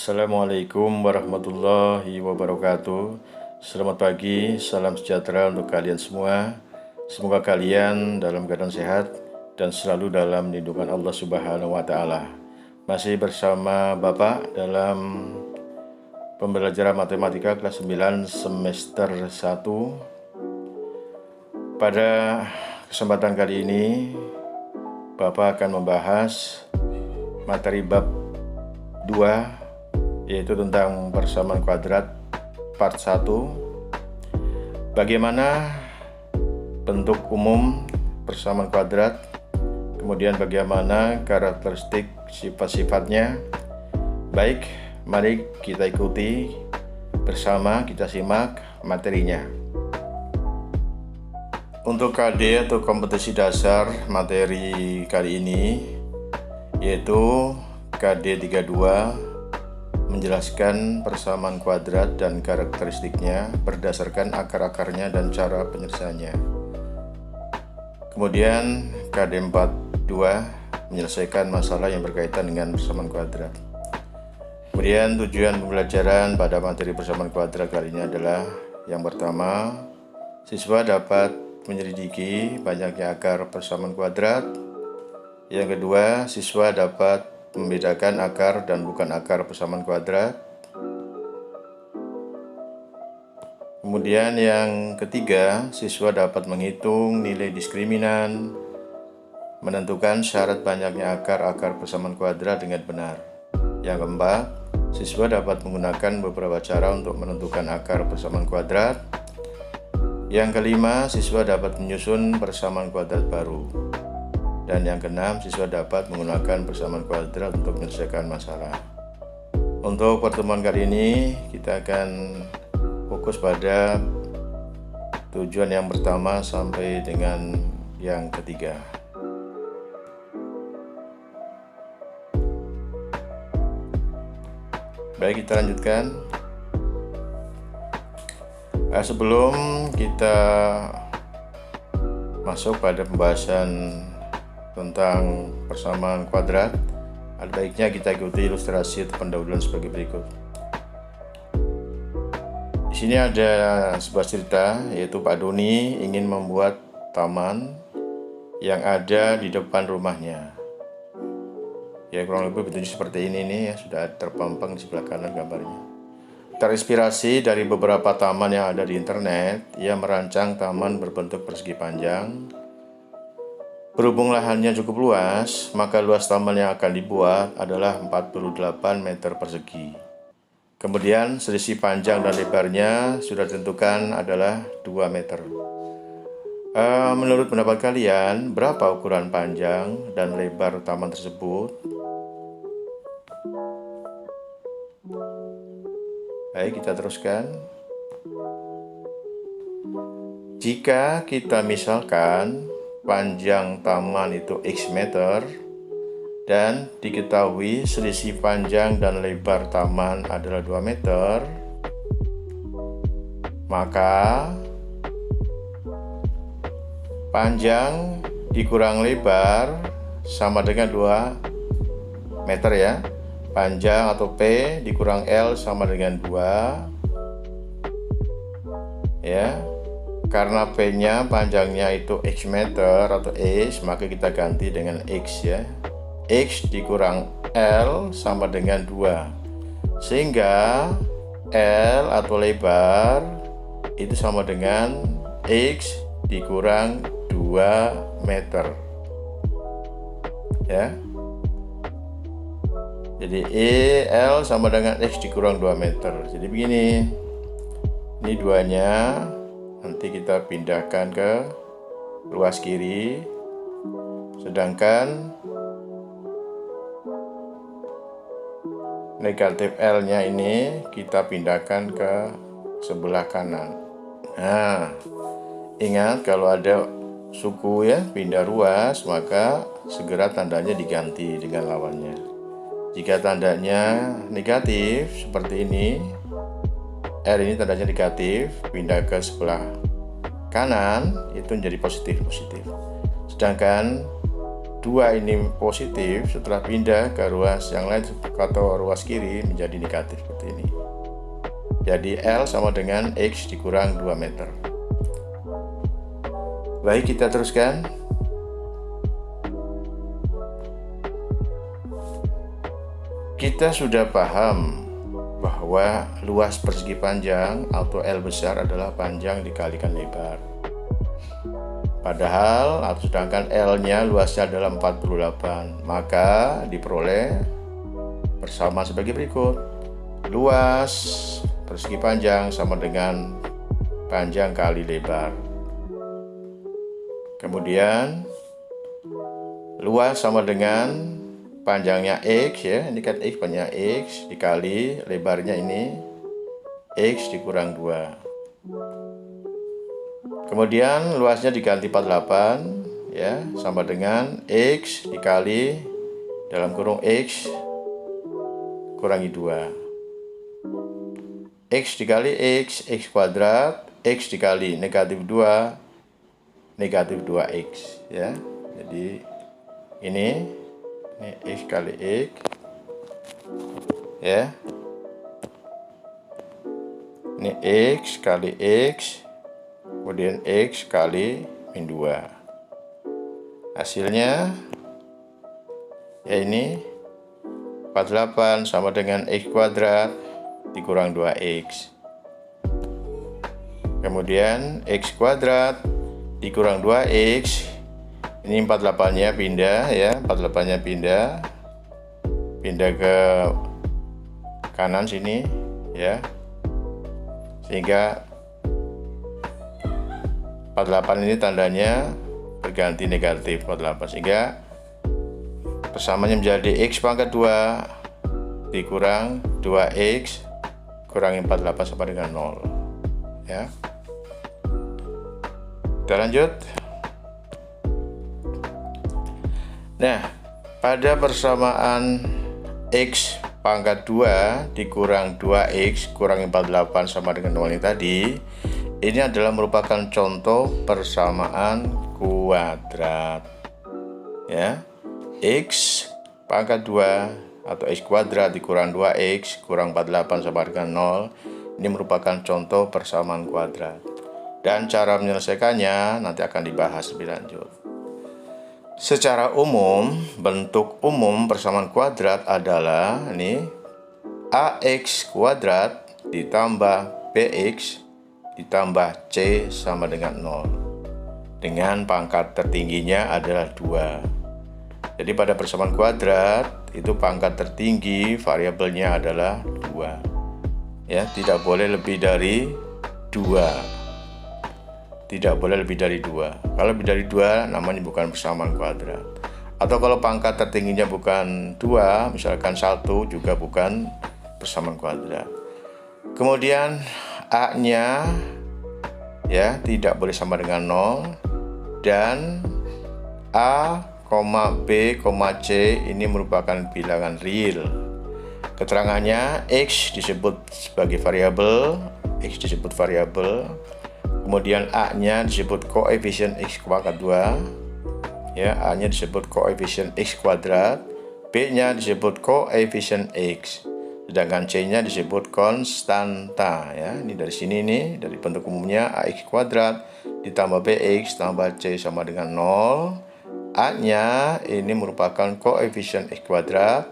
Assalamualaikum warahmatullahi wabarakatuh. Selamat pagi, salam sejahtera untuk kalian semua. Semoga kalian dalam keadaan sehat dan selalu dalam lindungan Allah Subhanahu wa Ta'ala. Masih bersama Bapak dalam pembelajaran matematika kelas 9 semester 1. Pada kesempatan kali ini Bapak akan membahas materi bab 2, yaitu tentang persamaan kuadrat part 1. Bagaimana bentuk umum persamaan kuadrat, kemudian bagaimana karakteristik sifat-sifatnya. Baik, mari kita ikuti bersama, kita simak materinya. Untuk KD atau kompetisi dasar materi kali ini yaitu KD 32, menjelaskan persamaan kuadrat dan karakteristiknya berdasarkan akar-akarnya dan cara penyelesaiannya. Kemudian KD 42 menyelesaikan masalah yang berkaitan dengan persamaan kuadrat. Kemudian tujuan pembelajaran pada materi persamaan kuadrat kali ini adalah yang pertama, siswa dapat menyelidiki banyaknya akar persamaan kuadrat. Yang kedua, siswa dapat membedakan akar dan bukan akar persamaan kuadrat. Kemudian yang ketiga, siswa dapat menghitung nilai diskriminan, menentukan syarat banyaknya akar-akar persamaan kuadrat dengan benar. Yang keempat, siswa dapat menggunakan beberapa cara untuk menentukan akar persamaan kuadrat. Yang kelima, siswa dapat menyusun persamaan kuadrat baru. Dan yang keenam, siswa dapat menggunakan persamaan kuadrat untuk menyelesaikan masalah. Untuk pertemuan kali ini, kita akan fokus pada tujuan yang pertama sampai dengan yang ketiga. Baik, kita lanjutkan. Sebelum kita masuk pada pembahasan tentang persamaan kuadrat, ada baiknya kita ikuti ilustrasi atau pendahuluan sebagai berikut. Di sini ada sebuah cerita, yaitu Pak Doni ingin membuat taman yang ada di depan rumahnya. Ya, kurang lebih bentuknya seperti ini nih, ya, sudah terpampang di sebelah kanan gambarnya. Terinspirasi dari beberapa taman yang ada di internet, ia merancang taman berbentuk persegi panjang. Berhubung lahannya cukup luas, maka luas taman yang akan dibuat adalah 48 meter persegi. Kemudian selisih panjang dan lebarnya sudah ditentukan adalah 2 meter. Menurut pendapat kalian, berapa ukuran panjang dan lebar taman tersebut? Baik, kita teruskan. Jika kita misalkan panjang taman itu X meter dan diketahui selisih panjang dan lebar taman adalah 2 meter, maka panjang dikurang lebar sama dengan 2 meter, ya. Panjang atau P dikurang L sama dengan 2, ya. Karena P-nya panjangnya itu X meter atau X, maka kita ganti dengan X, ya. X dikurang L sama dengan 2. Sehingga L atau lebar itu sama dengan X dikurang 2 meter. Ya. Jadi L sama dengan X dikurang 2 meter. Jadi begini. Ini duanya. Nanti kita pindahkan ke ruas kiri, sedangkan negatif L-nya ini kita pindahkan ke sebelah kanan. Nah, ingat kalau ada suku, ya, pindah ruas, maka segera tandanya diganti dengan lawannya. Jika tandanya negatif seperti ini, R ini tandanya negatif, pindah ke sebelah kanan itu menjadi positif. Sedangkan 2 ini positif, setelah pindah ke ruas yang lain atau ruas kiri menjadi negatif seperti ini. Jadi L sama dengan X dikurang 2 meter. Baik, kita teruskan. Kita sudah paham bahwa luas persegi panjang atau L besar adalah panjang dikalikan lebar. Padahal atau sedangkan L-nya luasnya adalah 48, maka diperoleh persamaan sebagai berikut. Luas persegi panjang sama dengan panjang kali lebar. Kemudian luas sama dengan panjangnya X, ya, ini kan X, panjangnya X dikali lebarnya ini X dikurang 2. Kemudian luasnya diganti 48, ya, sama dengan X dikali dalam kurung X kurangi 2. X dikali X, X kuadrat, X dikali negatif 2, negatif 2X, ya. Jadi ini X kali X, ya. Ini X kali X, kemudian X kali min 2. Hasilnya ya ini 48 sama dengan X kuadrat dikurang 2X. Kemudian X kuadrat dikurang 2X. Ini 48-nya pindah, ya, 48-nya pindah ke kanan sini, ya. Sehingga 48 ini tandanya berganti negatif 48, sehingga persamaannya menjadi X pangkat 2 dikurang 2X kurangi 48 sama dengan 0, ya. Kita lanjut. Nah, pada persamaan X pangkat 2 dikurang 2X kurangi 48 sama dengan 0 ini tadi, ini adalah merupakan contoh persamaan kuadrat, ya. X pangkat 2 atau X kuadrat dikurang 2X kurang 48 sama dengan 0, ini merupakan contoh persamaan kuadrat. Dan cara menyelesaikannya nanti akan dibahas lebih lanjut. Secara umum, bentuk umum persamaan kuadrat adalah ini AX kuadrat ditambah BX ditambah C sama dengan 0. Dengan pangkat tertingginya adalah 2. Jadi pada persamaan kuadrat itu pangkat tertinggi variabelnya adalah 2. Ya, tidak boleh lebih dari 2. Tidak boleh lebih dari 2. Kalau lebih dari 2 namanya bukan persamaan kuadrat. Atau kalau pangkat tertingginya bukan 2, misalkan 1, juga bukan persamaan kuadrat. Kemudian A-nya ya tidak boleh sama dengan 0, dan A, B, C ini merupakan bilangan real. Keterangannya X disebut sebagai variabel, X disebut variabel. Kemudian A-nya disebut koefisien X pangkat 2, ya, A-nya disebut koefisien X kuadrat, B-nya disebut koefisien X, sedangkan C-nya disebut konstanta, ya. Ini dari sini nih, dari bentuk umumnya AX kuadrat ditambah BX tambah C sama dengan 0. A-nya ini merupakan koefisien X kuadrat,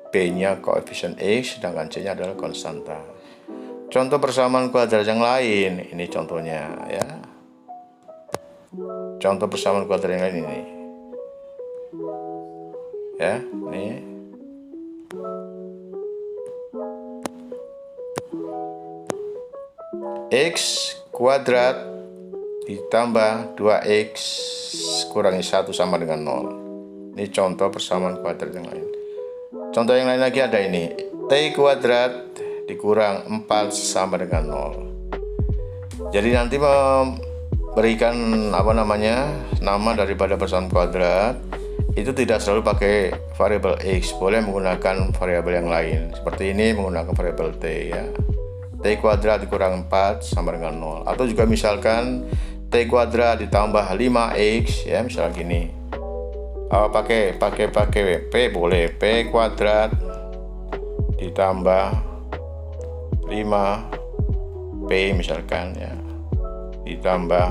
B-nya koefisien X, sedangkan C-nya adalah konstanta. Contoh persamaan kuadrat yang lain, ini contohnya, ya. Contoh persamaan kuadrat yang lain ini, ya, ini. X kuadrat ditambah 2X kurangi 1 sama dengan 0. Ini contoh persamaan kuadrat yang lain. Contoh yang lain lagi ada ini, T kuadrat dikurang 4 sama dengan 0. Jadi nanti memberikan nama daripada persamaan kuadrat itu tidak selalu pakai variabel X, boleh menggunakan variabel yang lain. Seperti ini menggunakan variabel T, ya. T kuadrat dikurang 4 sama dengan 0. Atau juga misalkan T kuadrat ditambah 5X, ya, misalnya gini. pakai P boleh, P kuadrat ditambah 5P misalkan ya, ditambah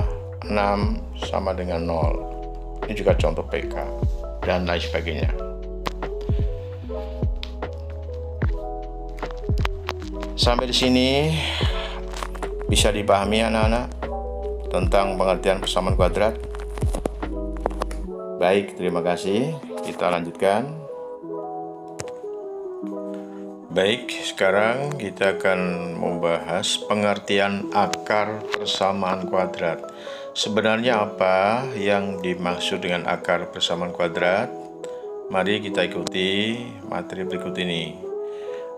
6 sama dengan 0. Ini juga contoh PK dan lain sebagainya. Sampai di sini bisa dipahami anak-anak tentang pengertian persamaan kuadrat? Baik, terima kasih. Kita lanjutkan. Baik, sekarang kita akan membahas pengertian akar persamaan kuadrat. Sebenarnya apa yang dimaksud dengan akar persamaan kuadrat? Mari kita ikuti materi berikut ini.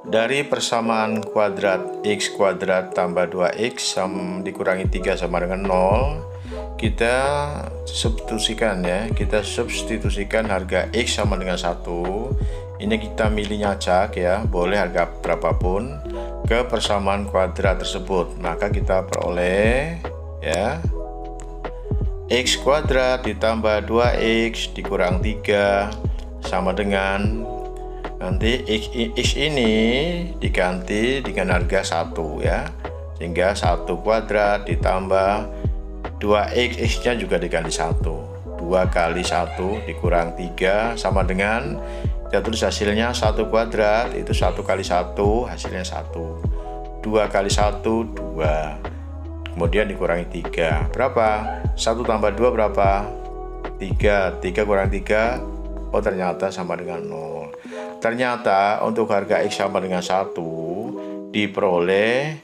Dari persamaan kuadrat x kuadrat tambah 2x dikurangi 3 sama dengan 0, kita substitusikan ya, kita substitusikan harga x sama dengan 1. Ini kita milihnya acak ya, boleh harga berapapun ke persamaan kuadrat tersebut. Maka kita peroleh ya, x kuadrat ditambah 2x dikurang 3 sama dengan, nanti x ini diganti dengan harga 1 ya, sehingga 1 kuadrat ditambah 2x, x nya juga diganti 1, 2 kali 1 dikurang 3 sama dengan, kita tulis hasilnya 1 kuadrat itu 1 kali 1 hasilnya 1, 2 kali 1 2, kemudian dikurangi 3, berapa? 1 tambah 2 berapa? 3, 3 kurang 3, oh ternyata sama dengan 0. Ternyata untuk harga x sama dengan 1 diperoleh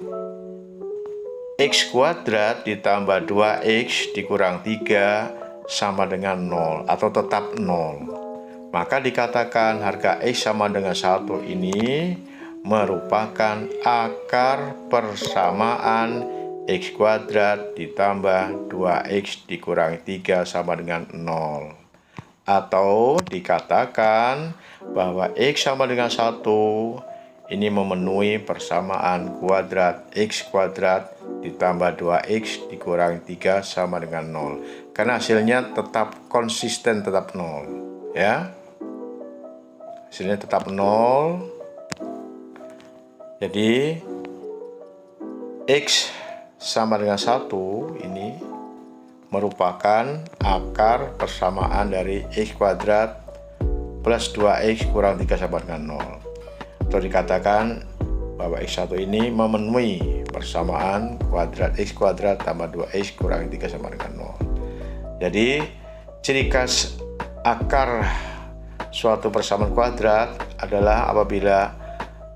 x kuadrat ditambah 2x dikurang 3 sama dengan 0 atau tetap 0. Maka dikatakan harga x sama dengan 1 ini merupakan akar persamaan x kuadrat ditambah 2x dikurangi 3 sama dengan 0. Atau dikatakan bahwa x sama dengan 1 ini memenuhi persamaan kuadrat x kuadrat ditambah 2x dikurangi 3 sama dengan 0. Karena hasilnya tetap konsisten, tetap 0 ya. Hasilnya tetap 0. Jadi x sama dengan 1 ini merupakan akar persamaan dari x kuadrat plus 2x kurang 3 sama dengan 0. Atau dikatakan bahwa x1 ini memenuhi persamaan kuadrat x kuadrat tambah 2x kurang 3 sama dengan 0. Jadi ciri khas akar suatu persamaan kuadrat adalah apabila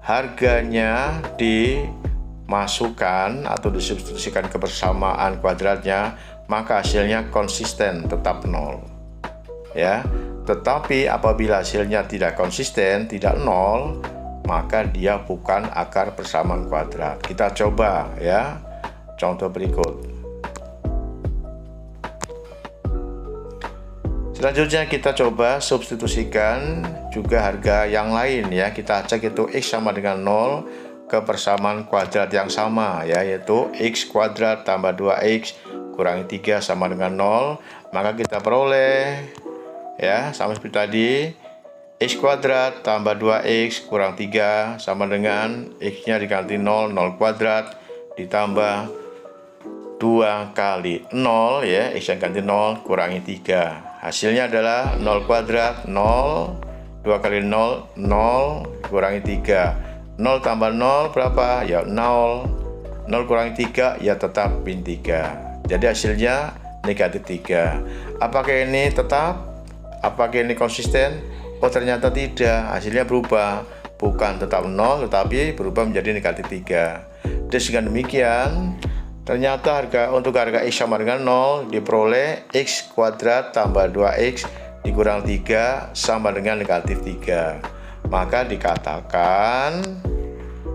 harganya dimasukkan atau disubstitusikan ke persamaan kuadratnya, maka hasilnya konsisten, tetap 0 ya. Tetapi apabila hasilnya tidak konsisten, tidak 0, maka dia bukan akar persamaan kuadrat. Kita coba ya, contoh berikut. Selanjutnya kita coba substitusikan juga harga yang lain ya. Kita cek itu x sama dengan 0 ke persamaan kuadrat yang sama ya, yaitu x kuadrat tambah 2x kurangi 3 sama dengan 0. Maka kita peroleh ya, sama seperti tadi, x kuadrat tambah 2x kurang 3 sama dengan x nya diganti 0, 0 kuadrat ditambah 2 kali 0 ya, x yang ganti 0 kurangi 3. Hasilnya adalah 0 kuadrat 0, 2 kali 0 0 kurangi 3. 0 tambah 0 berapa? Ya 0. 0 kurangi 3 ya tetap min 3. Jadi hasilnya negatif 3. Apakah ini tetap? Apakah ini konsisten? Oh ternyata tidak, hasilnya berubah, bukan tetap 0 tetapi berubah menjadi negatif 3. Dengan demikian ternyata untuk harga x sama dengan 0 diperoleh x kuadrat tambah 2x dikurang 3 sama dengan negatif 3. Maka dikatakan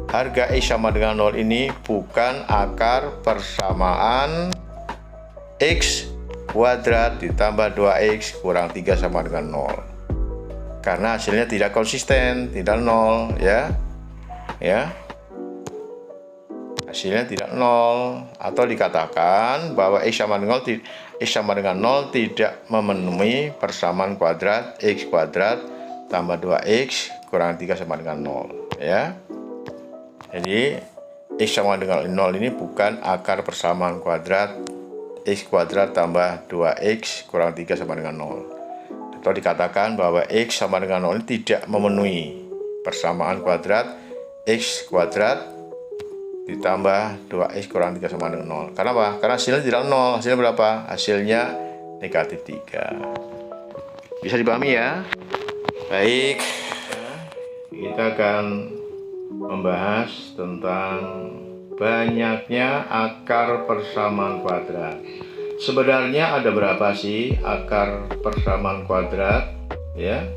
harga x sama dengan 0 ini bukan akar persamaan x kuadrat ditambah 2x kurang 3 sama dengan 0. Karena hasilnya tidak konsisten, tidak 0 ya. hasilnya tidak 0, atau dikatakan bahwa X sama dengan 0 tidak memenuhi persamaan kuadrat X kuadrat tambah 2X kurang 3 sama dengan 0, ya. Jadi X sama dengan 0 ini bukan akar persamaan kuadrat X kuadrat tambah 2X kurang 3 sama dengan 0. Atau dikatakan bahwa X sama dengan 0 ini tidak memenuhi persamaan kuadrat X kuadrat ditambah 2X kurang 3 sama dengan 0. Karena apa? Karena hasilnya tidak 0. Hasilnya berapa? Hasilnya negatif 3. Bisa dipahami ya? Baik, kita akan membahas tentang banyaknya akar persamaan kuadrat. Sebenarnya ada berapa sih akar persamaan kuadrat? Ya.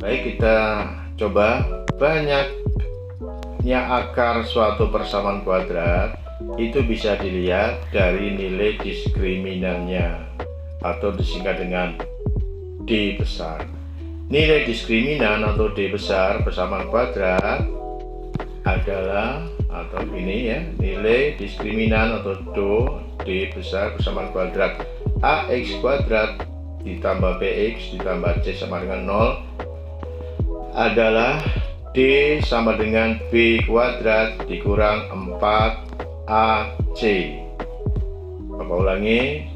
Baik, kita coba. Banyaknya akar suatu persamaan kuadrat itu bisa dilihat dari nilai diskriminannya atau disingkat dengan D besar. Nilai diskriminan atau D besar persamaan kuadrat adalah, atau ini ya, nilai diskriminan atau D besar persamaan kuadrat AX kuadrat ditambah BX ditambah C sama dengan 0 adalah D sama dengan B kuadrat dikurang 4AC. Bapak ulangi,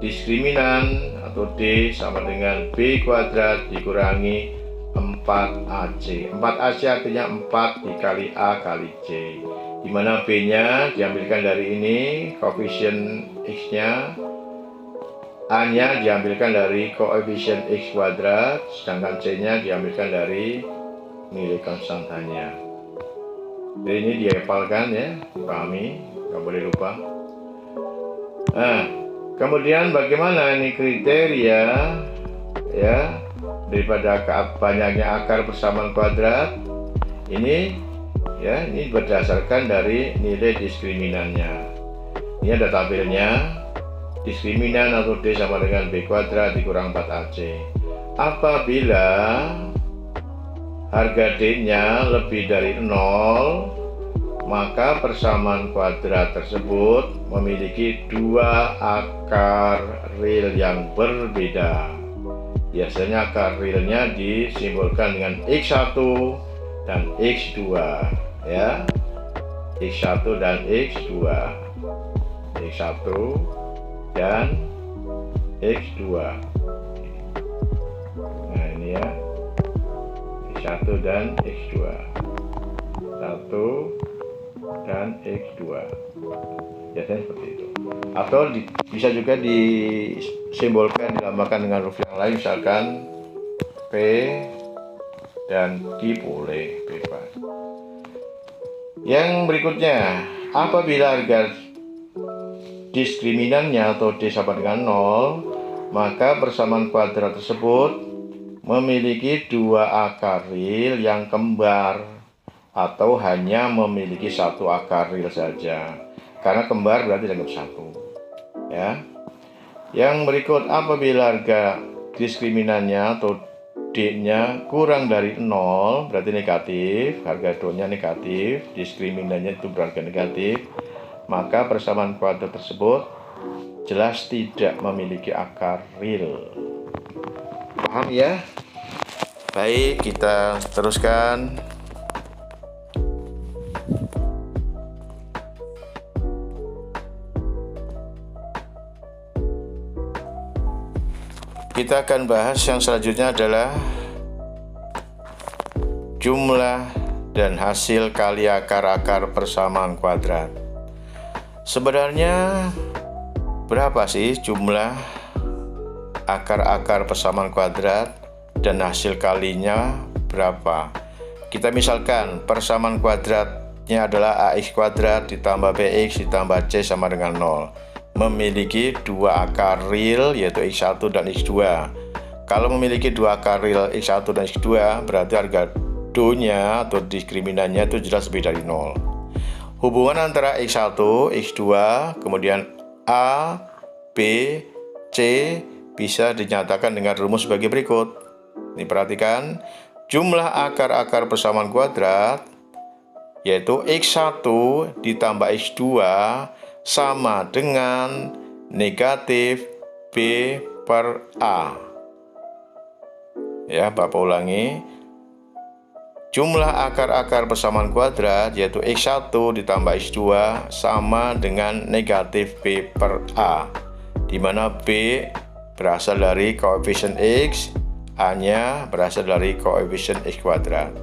diskriminan atau D sama dengan B kuadrat dikurangi 4AC. 4AC artinya 4 dikali A kali C, dimana B nya diambilkan dari ini koefisien X nya, A nya diambilkan dari koefisien X kuadrat, sedangkan C nya diambilkan dari nilai konstantanya. Jadi ini dihafalkan ya, dipahami, nggak boleh lupa. Nah, kemudian bagaimana ini kriteria ya daripada banyaknya akar persamaan kuadrat ini ya, ini berdasarkan dari nilai diskriminannya. Ini ada tabelnya. Diskriminan atau D sama dengan B kuadrat dikurang 4AC. Apabila harga D-nya lebih dari 0, maka persamaan kuadrat tersebut memiliki dua akar real yang berbeda. Biasanya akar realnya disimbolkan dengan X1 dan X2 ya. X1 dan X2. X1 dan X2. Nah, ini ya. X1 dan X2. 1 dan X2. Biasanya seperti itu. Atau bisa juga disimbolkan, dilambangkan dengan huruf yang lain, misalkan P dan Q, boleh, bebas. Yang berikutnya, apabila harga diskriminannya atau D sama dengan 0, maka persamaan kuadrat tersebut memiliki dua akar real yang kembar atau hanya memiliki satu akar real saja. Karena kembar berarti dianggap satu ya. Yang berikut, apabila harga diskriminannya atau D-nya kurang dari 0 berarti negatif, harga D-nya negatif, diskriminannya itu berharga negatif, maka persamaan kuadrat tersebut jelas tidak memiliki akar real. Paham ya? Baik, kita teruskan. Kita akan bahas yang selanjutnya adalah jumlah dan hasil kali akar-akar persamaan kuadrat. Sebenarnya berapa sih jumlah akar-akar persamaan kuadrat dan hasil kalinya berapa? Kita misalkan persamaan kuadratnya adalah AX kuadrat ditambah BX ditambah C sama dengan 0. Memiliki dua akar real yaitu X1 dan X2. Kalau memiliki dua akar real X1 dan X2 berarti harga D-nya atau diskriminannya itu jelas lebih dari 0. Hubungan antara X1, X2, kemudian A, B, C bisa dinyatakan dengan rumus sebagai berikut. Ini perhatikan, jumlah akar-akar persamaan kuadrat yaitu X1 ditambah X2 sama dengan negatif B per A. Ya, Bapak ulangi. Jumlah akar-akar persamaan kuadrat yaitu X1 ditambah X2 sama dengan negatif B per A, di mana B berasal dari koefisien X, A-nya berasal dari koefisien X kuadrat.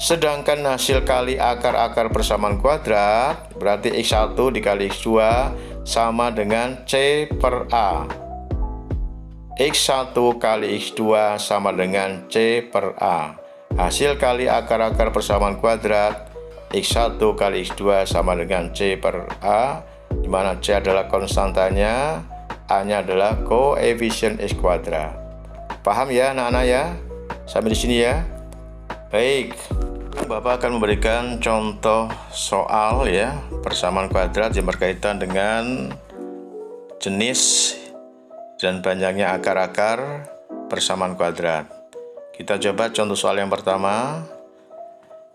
Sedangkan hasil kali akar-akar persamaan kuadrat berarti X1 dikali X2 sama dengan C per A. X1 kali X2 sama dengan C per A. Hasil kali akar-akar persamaan kuadrat X1 kali X2 sama dengan C per A, di mana C adalah konstantanya, A-nya adalah koefisien X kuadrat. Paham ya anak-anak ya? Sampai di sini ya. Baik, Bapak akan memberikan contoh soal ya, persamaan kuadrat yang berkaitan dengan jenis dan panjangnya akar-akar persamaan kuadrat. Kita coba contoh soal yang pertama.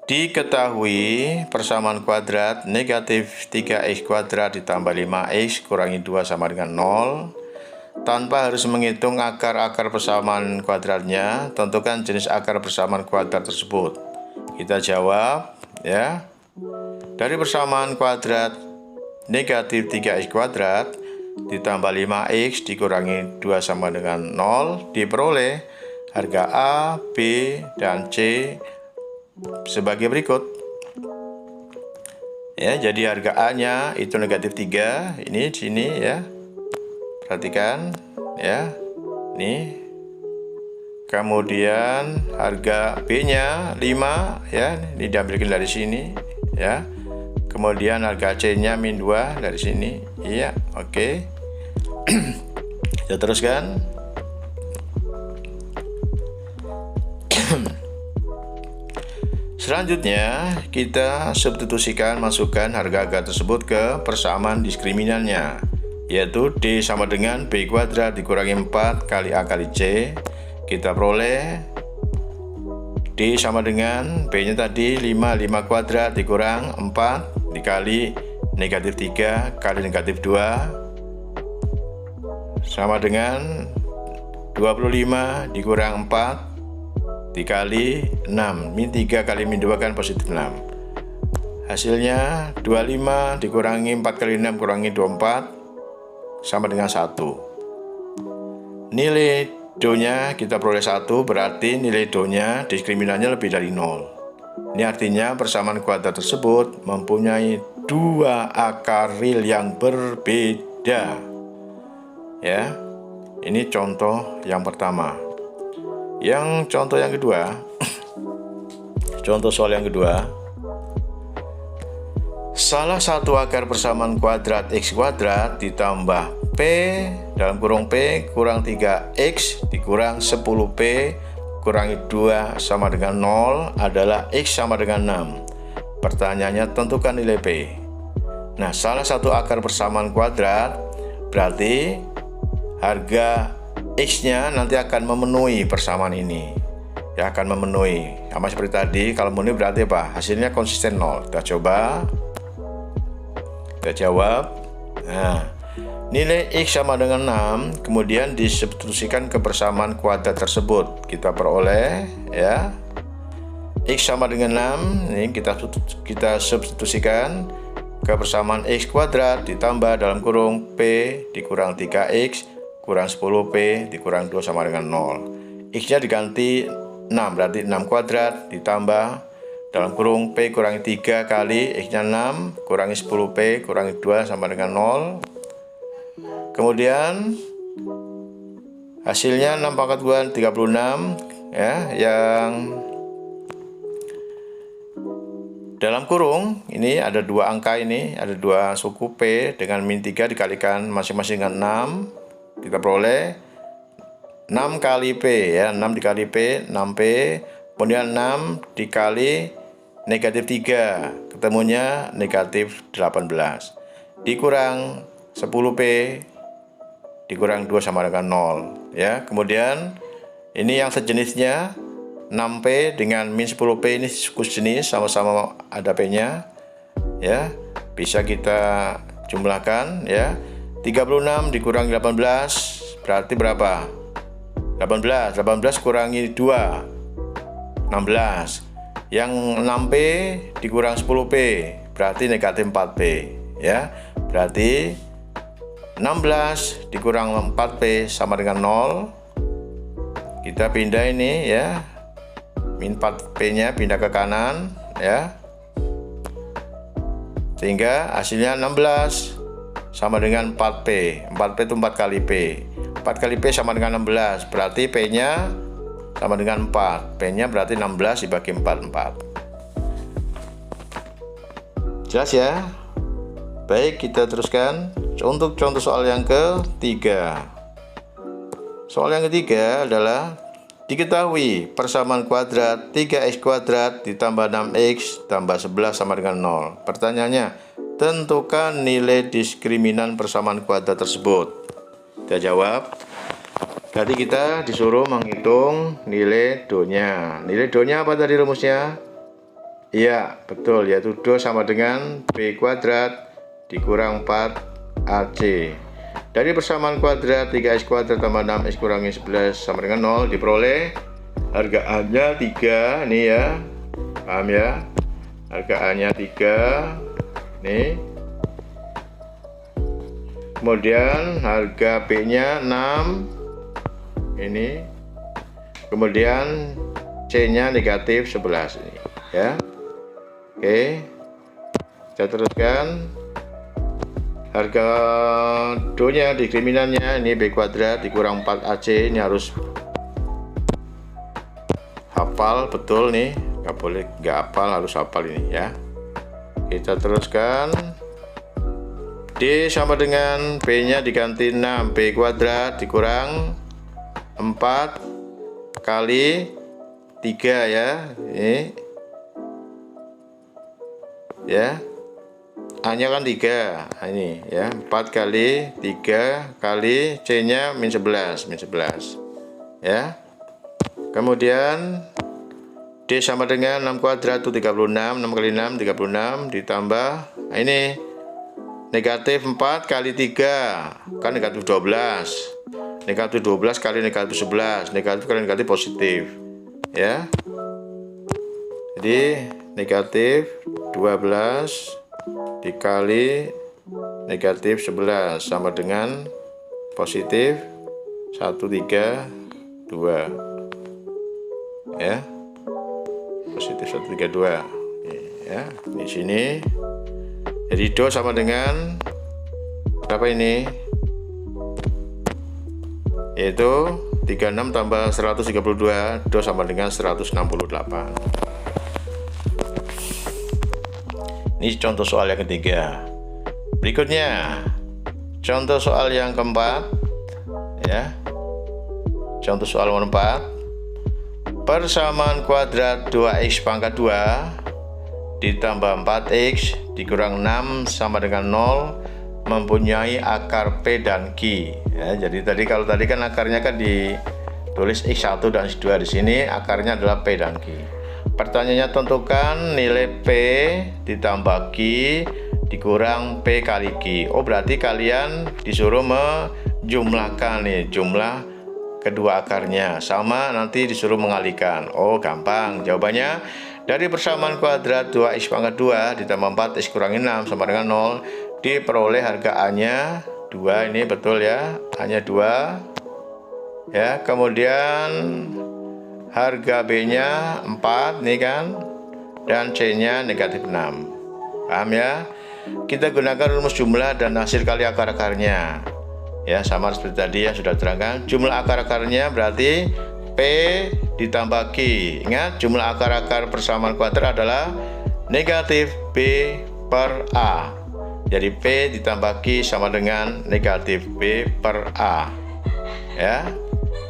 Diketahui persamaan kuadrat negatif 3x kuadrat ditambah 5x kurangi 2 sama dengan 0. Tanpa harus menghitung akar-akar persamaan kuadratnya, tentukan jenis akar persamaan kuadrat tersebut. Kita jawab ya. Dari persamaan kuadrat negatif 3x kuadrat ditambah 5x dikurangi 2 sama dengan 0 diperoleh harga A, B, dan C sebagai berikut. Ya, jadi harga A-nya itu negatif 3, ini di sini ya. Perhatikan ya. Nih. Kemudian harga B-nya 5 ya, ini diambilkan dari sini ya. Kemudian harga C-nya min 2 dari sini. Iya, oke. Kita teruskan. Selanjutnya, kita substitusikan masukkan harga-harga tersebut ke persamaan diskriminannya, yaitu D sama dengan B kuadrat dikurangi 4 kali A kali C. Kita peroleh D sama dengan B-nya tadi 5 kuadrat dikurang 4 dikali negatif 3 kali negatif 2 sama dengan 25 dikurang 4 dikali 6, min 3 kali min 2 kan positif 6. Hasilnya 25 dikurangi 4 kali 6 kurangi 24 sama dengan 1. Nilai Do-nya kita peroleh 1, berarti nilai Do-nya diskriminannya lebih dari 0. Ini artinya persamaan kuadrat tersebut mempunyai dua akar real yang berbeda. Ya. Ini contoh yang pertama. Yang contoh yang kedua, contoh soal yang kedua, salah satu akar persamaan kuadrat X kuadrat ditambah P dalam kurung P kurang 3X dikurang 10P kurangi 2 sama dengan 0 adalah X sama dengan 6. Pertanyaannya tentukan nilai P. Nah, salah satu akar persamaan kuadrat berarti harga X-nya nanti akan memenuhi persamaan ini. Ya, akan memenuhi. Sama seperti tadi, kalau memenuhi berarti apa? Hasilnya konsisten 0. Kita coba. Kita jawab. Nah, nilai X sama dengan 6, kemudian disubstitusikan ke persamaan kuadrat tersebut. Kita peroleh, ya. X sama dengan 6, ini kita substitusikan ke persamaan X kuadrat ditambah dalam kurung P dikurang 3X kurang 10P dikurang 2 sama dengan 0. X-nya diganti 6, berarti 6 kuadrat ditambah dalam kurung P kurangi 3 kali X-nya 6 kurangi 10P kurangi 2 sama dengan 0. Kemudian hasilnya 6 pangkat 2 36 ya, yang dalam kurung ini ada dua angka, ini ada dua suku P dengan min 3 dikalikan masing-masing dengan 6. Kita peroleh 6 kali P ya, 6 dikali P 6P, kemudian 6 dikali negatif 3 ketemunya negatif 18 dikurang 10P dikurang 2 sama dengan 0 ya. Kemudian ini yang sejenisnya 6P dengan min 10P ini sejenis, sama-sama ada P-nya ya. Bisa kita jumlahkan ya. 36 dikurangi 18 berarti berapa? 18 kurangi 2 16. Yang 6P dikurang 10P berarti negatif 4P ya. Berarti 16 dikurang 4P sama dengan 0. Kita pindah ini ya. Min 4P nya pindah ke kanan ya. Sehingga hasilnya 16 sama dengan 4P. 4P itu 4 kali P. 4 kali P sama dengan 16. Berarti P nya sama dengan 4. P nya berarti 16 dibagi 4. Jelas ya? Baik, kita teruskan untuk contoh soal yang ketiga. Soal yang ketiga adalah diketahui persamaan kuadrat 3x kuadrat ditambah 6x tambah 11 sama dengan 0. Pertanyaannya, tentukan nilai diskriminan persamaan kuadrat tersebut. Kita jawab. Tadi kita disuruh menghitung nilai do-nya. Nilai do-nya apa tadi rumusnya? Iya, betul, yaitu do sama dengan b kuadrat dikurang 4ac. Dari persamaan kuadrat 3x kuadrat tambah 6x kurangi 11 sama dengan 0 diperoleh harga A-nya 3 ini ya. Paham ya? Harga A-nya 3 nih. Kemudian harga B-nya 6 ini. Kemudian C-nya negatif 11 ini ya. Oke. Kita teruskan. Harga do-nya diskriminannya ini b kuadrat dikurang 4ac. Ini harus hafal betul nih, nggak boleh nggak hafal, harus hafal ini ya. Kita teruskan. D sama dengan b nya diganti 6 b kuadrat dikurang 4 kali 3 ya. Ini ya. A-nya kan 3, ini ya, 4 kali 3 kali C-nya min 11 ya. Kemudian D sama dengan 6 kuadrat itu 36, 6 kali 6 36 ditambah ini negatif 4 kali 3 kan negatif 12. Negatif 12 kali negatif 11, negatif kali negatif positif ya. Jadi negatif 12 dikali negatif 11 sama dengan positif 132 ya. Positif 132 ya. Di sini jadi do sama dengan berapa ini? Yaitu 36 tambah 132, do sama dengan 168. Ini contoh soal yang ketiga. Berikutnya contoh soal yang keempat ya. Contoh soal nomor 4. Persamaan kuadrat 2x pangkat 2 ditambah 4x dikurang 6 sama dengan 0 mempunyai akar P dan Q ya. Jadi kalau tadi kan akarnya kan ditulis x1 dan x2, di sini akarnya adalah P dan Q. Pertanyaannya, tentukan nilai P ditambah Q dikurang P kali Q. Oh, berarti kalian disuruh menjumlahkan nih jumlah kedua akarnya, sama nanti disuruh mengalikan. Oh, gampang. Jawabannya dari persamaan kuadrat 2x pangkat 2 ditambah 4x kurangi 6 sama dengan 0 diperoleh harga A-nya 2. Ini betul ya, A-nya 2 ya. Kemudian harga B-nya 4 nih kan, dan C-nya negatif 6. Paham ya? Kita gunakan rumus jumlah dan hasil kali akar-akarnya ya, sama seperti tadi yang sudah terangkan. Jumlah akar-akarnya berarti P ditambah Q. Ingat, jumlah akar-akar persamaan kuadrat adalah negatif B per A. Jadi P ditambah Q sama dengan negatif B per A ya.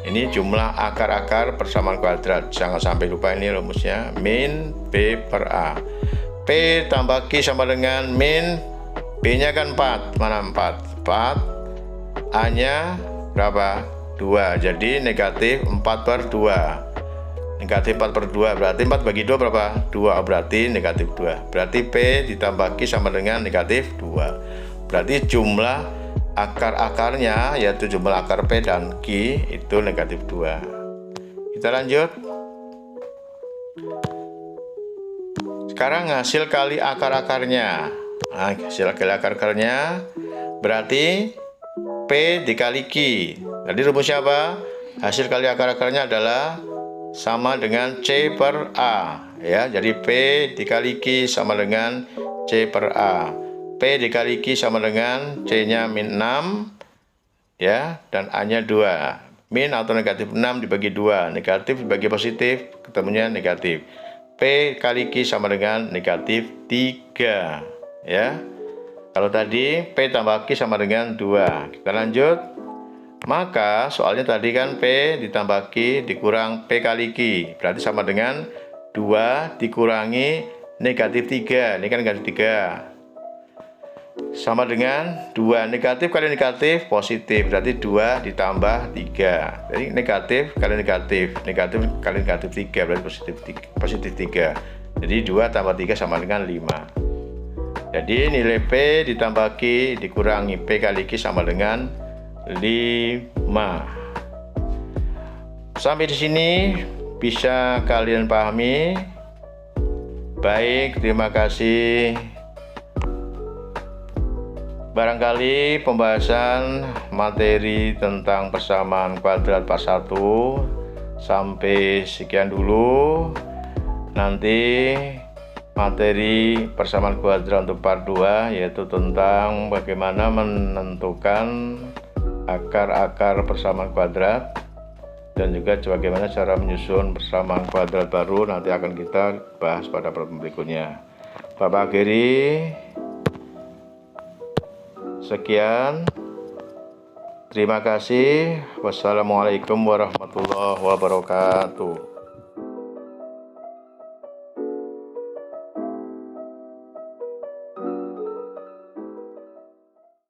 Ini jumlah akar-akar persamaan kuadrat. Jangan sampai lupa ini rumusnya, min B per A. P tambah Q sama dengan min B nya kan 4. Mana 4? 4. A nya berapa? 2. Jadi negatif 4 per 2. negatif 4/2, berarti 4 bagi 2 berapa? 2, berarti negatif 2. Berarti P ditambah Q sama dengan negatif 2. Berarti jumlah akar-akarnya, yaitu jumlah akar P dan Q itu negatif 2. Kita lanjut. Sekarang hasil kali akar-akarnya. Nah, hasil kali akar-akarnya berarti P dikali Q. Jadi rumusnya apa? Hasil kali akar-akarnya adalah sama dengan C per A. Ya, jadi P dikali Q sama dengan C per A. P dikali Q sama dengan C-nya min 6, ya, dan A-nya 2. Min atau negatif 6 dibagi 2, negatif dibagi positif, ketemunya negatif. P kali Q sama dengan negatif 3, ya. Kalau tadi P tambah Q sama dengan 2. Kita lanjut. Maka soalnya tadi kan P ditambah Q dikurang P kali Q, berarti sama dengan 2 dikurangi negatif 3. Ini kan negatif 3. Sama dengan 2, negatif kali negatif positif, berarti 2 ditambah 3. Jadi negatif kali negatif, negatif kali negatif 3, berarti positif 3. Jadi 2 tambah 3 sama dengan 5. Jadi nilai P ditambah Q dikurangi P kali Q sama dengan 5. Sampai di sini bisa kalian pahami? Baik, terima kasih. Barangkali pembahasan materi tentang persamaan kuadrat part 1 sampai sekian dulu. Nanti materi persamaan kuadrat untuk part 2 yaitu tentang bagaimana menentukan akar-akar persamaan kuadrat dan juga bagaimana cara menyusun persamaan kuadrat baru, nanti akan kita bahas pada pertemuan berikutnya. Bapak akhiri. Sekian, terima kasih. Wassalamualaikum warahmatullahi wabarakatuh.